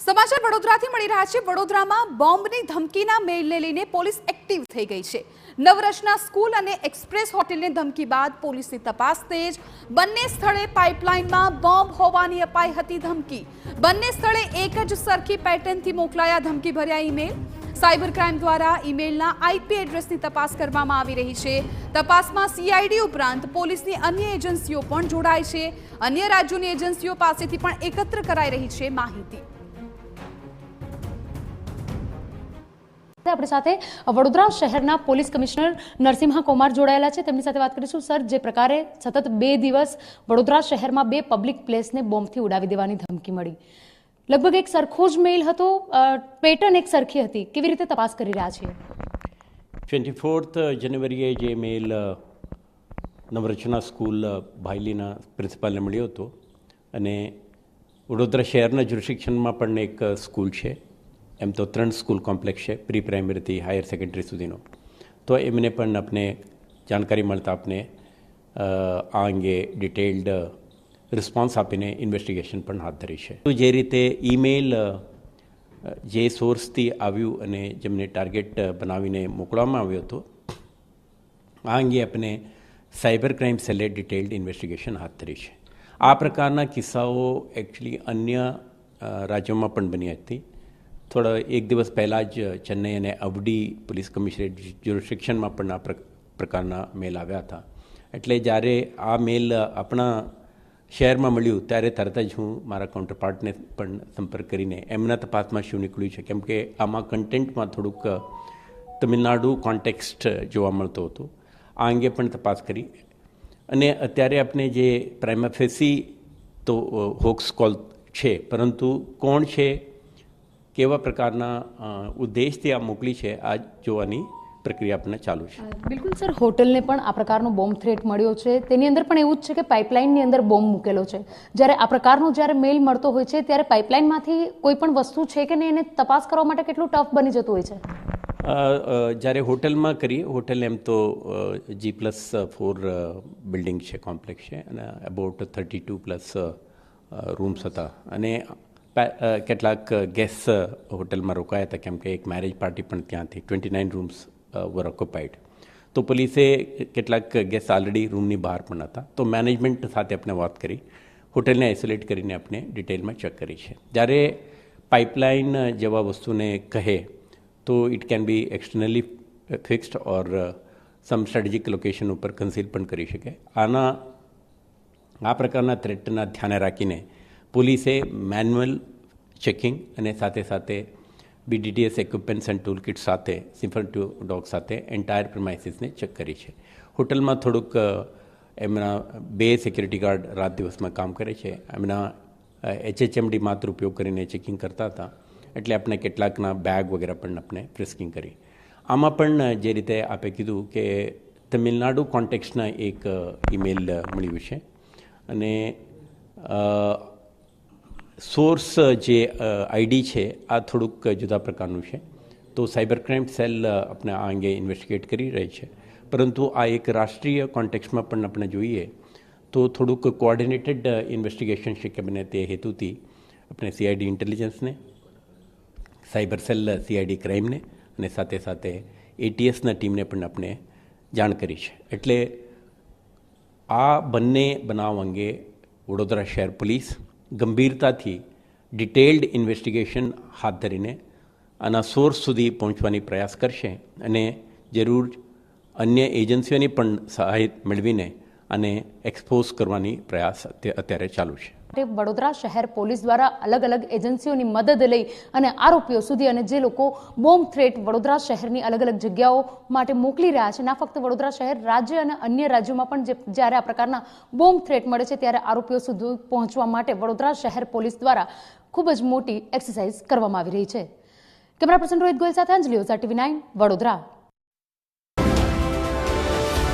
સમાચાર વડોદરાથી મળી રહ્યા છે। વડોદરામાં બોમ્બની ધમકીના મેલને લઈને પોલીસ એક્ટિવ થઈ ગઈ છે। નવરચના સ્કૂલ અને એક્સપ્રેસ હોટેલની ધમકી બાદ પોલીસની તપાસ તેજ। બંને સ્થળે પાઇપલાઇનમાં બોમ્બ હોવાની અપાઈ હતી ધમકી। બંને સ્થળે એક જ સરખી પેટર્નથી મોકલાયા ધમકી ભર્યા ઈમેલ। સાયબર ક્રાઇમ દ્વારા ઈમેલના આઈપી એડ્રેસની તપાસ કરવામાં આવી રહી છે। તપાસમાં સીઆઈડી ઉપરાંત પોલીસની અન્ય એજન્સીઓ પણ જોડાય છે। અન્ય રાજ્યોની એજન્સીઓ પાસેથી પણ એકત્ર કરાઈ રહી છે માહિતી। આપણી સાથે વડોદરા શહેરના પોલીસ કમિશનર નરસિંહા કુમાર જોડાયેલા છે। તેમની સાથે વાત કરીશું। સર, જે પ્રકારે સતત 2 દિવસ વડોદરા શહેરમાં 2 પબ્લિક પ્લેસને બોમ્બથી ઉડાવી દેવાની ધમકી મળી, લગભગ એક સરખો જ મેલ હતો, પેટર્ન એક સરખી હતી, કેવી રીતે તપાસ કરી રહ્યા છીએ? 24th જાન્યુઆરીએ જે મેલ નવરચના સ્કૂલ ભાયલીના પ્રિન્સિપાલને મળ્યો હતો અને વડોદરા શહેરના જ્યુરિસ્ડિક્શનમાં પણ એક સ્કૂલ છે, એમ તો 3 સ્કૂલ કોમ્પ્લેક્સ છે, પ્રી પ્રાઇમરીથી હાયર સેકન્ડરી સુધીનો, તો એમને પણ આપણે જાણકારી મળતા આપણે આ અંગે ડિટેલ્ડ રિસ્પોન્સ આપીને ઇન્વેસ્ટિગેશન પણ હાથ ધરી છે। તો જે રીતે ઈમેલ જે સોર્સથી આવ્યું અને જેમને ટાર્ગેટ બનાવીને મોકલવામાં આવ્યો હતો, આ અંગે આપણે સાયબર ક્રાઇમ સેલે ડિટેલ્ડ ઇન્વેસ્ટિગેશન હાથ ધરી છે। આ પ્રકારના કિસ્સાઓ એકચ્યુઅલી અન્ય રાજ્યોમાં પણ બની હતી। થોડા એક દિવસ પહેલાં જ ચેન્નઈ અને અવડી પોલીસ કમિશનરેટ જ્યુરિસ્ડિક્શનમાં પણ આ પ્રકારના મેલ આવ્યા હતા। એટલે જ્યારે આ મેલ આપણા શહેરમાં મળ્યું ત્યારે તરત જ હું મારા કાઉન્ટરપાર્ટને પણ સંપર્ક કરીને એમના તપાસમાં શું નીકળ્યું છે, કેમ કે આમાં કન્ટેન્ટમાં થોડુંક તમિલનાડુ કોન્ટેક્સ્ટ જોવા મળતો હતો, આ અંગે પણ તપાસ કરી અને અત્યારે આપણે જે પ્રાઇમા ફેસી તો હોક્સ કોલ છે, પરંતુ કોણ છે, કેવા પ્રકારના ઉદ્દેશથી આ મોકલી છે, આ જોવાની પ્રક્રિયા પણ ચાલુ છે। બિલકુલ સર, હોટલને પણ આ પ્રકારનો બોમ્બ થ્રેટ મળ્યો છે, તેની અંદર પણ એવું જ છે કે પાઇપલાઇનની અંદર બોમ્બ મૂકેલો છે। જ્યારે આ પ્રકારનો જ્યારે મેલ મળતો હોય છે ત્યારે પાઇપલાઇનમાંથી કોઈ પણ વસ્તુ છે કે નહીં એને તપાસ કરવા માટે કેટલું ટફ બની જતું હોય છે? જ્યારે હોટલમાં કરીએ, હોટલ એમ તો G+4 બિલ્ડિંગ છે, કોમ્પ્લેક્સ છે અને અબાઉટ 32+ રૂમ્સ હતા અને કેટલાક ગેસ્ટ હોટલમાં રોકાયા હતા, કેમ કે એક મેરેજ પાર્ટી પણ ત્યાંથી 29 રૂમ્સ વર ઓક્યુપાઈડ। તો પોલીસે કેટલાક ગેસ્ટ ઓલરેડી રૂમની બહાર પણ હતા, તો મેનેજમેન્ટ સાથે આપણે વાત કરી, હોટલને આઇસોલેટ કરીને આપણે ડિટેલમાં ચેક કરી છે। જ્યારે પાઇપલાઇન જેવા વસ્તુને કહે તો it can be externally fixed or some strategic location ઉપર કન્સીલ પણ કરી શકે। આ પ્રકારના થ્રેટના ધ્યાને રાખીને પોલીસે મેન્યુઅલ ચેકિંગ અને સાથે સાથે BDTS equipments and tool kit સાથે સિમ્ફર ડોગ સાથે એન્ટાયર પ્રિમાઇસીસને ચેક કરી છે। હોટલમાં થોડુંક એમના 2 સિક્યુરિટી ગાર્ડ રાત દિવસમાં કામ કરે છે, એમના HHMD માત્ર ઉપયોગ કરીને ચેકિંગ કરતા હતા, એટલે આપણે કેટલાકના બેગ વગેરે પણ આપણે ફ્રિસ્કિંગ કરી। આમાં પણ જે રીતે આપે કીધું કે તમિલનાડુ કોન્ટેક્સ્ટના એક ઈમેલ મળ્યું છે અને સોર્સ જે આઈડી છે આ થોડુંક જુદા પ્રકારનું છે, તો સાયબર ક્રાઇમ સેલ આપણે આ અંગે ઇન્વેસ્ટિગેટ કરી રહી છે, પરંતુ આ એક રાષ્ટ્રીય કોન્ટેક્સ્ટમાં પણ આપણે જોઈએ તો થોડુંક કોઓર્ડિનેટેડ ઇન્વેસ્ટિગેશન શક્ય બને તે હેતુથી આપણે સીઆઈડી ઇન્ટેલિજન્સને, સાયબર સેલ સીઆઈડી ક્રાઇમને અને સાથે સાથે ATSના ટીમને પણ આપણે જાણ કરી છે। એટલે આ બંને બનાવ અંગે વડોદરા શહેર પોલીસ ગંભીરતાથી ડિટેલ્ડ ઇન્વેસ્ટિગેશન હાથ ધરીને આના સોર્સ સુધી પહોંચવાની પ્રયાસ કરશે અને જરૂર અન્ય એજન્સીઓની પણ સહાય મેળવીને અને એક્સપોઝ કરવાની પ્રયાસ અત્યારે ચાલુ છે। વડોદરા શહેર પોલીસ દ્વારા અલગ અલગ એજન્સીઓની મદદ લઈ અને આરોપીઓ સુધી અને જે લોકો બોમ્બ થ્રેટ વડોદરા શહેરની અલગ અલગ જગ્યાઓ માટે મોકલી રહ્યા છે, ના ફક્ત વડોદરા શહેર, રાજ્ય અને અન્ય રાજ્યોમાં પણ જ્યારે આ પ્રકારના બોમ્બ થ્રેટ મળે છે ત્યારે આરોપીઓ સુધી પહોંચવા માટે વડોદરા શહેર પોલીસ દ્વારા ખૂબ જ મોટી એક્સરસાઇઝ કરવામાં આવી રહી છે। કેમેરા પર્સન રોહિત ગોયલ સાથે અંજલિ ઓઝા, TV9 વડોદરા।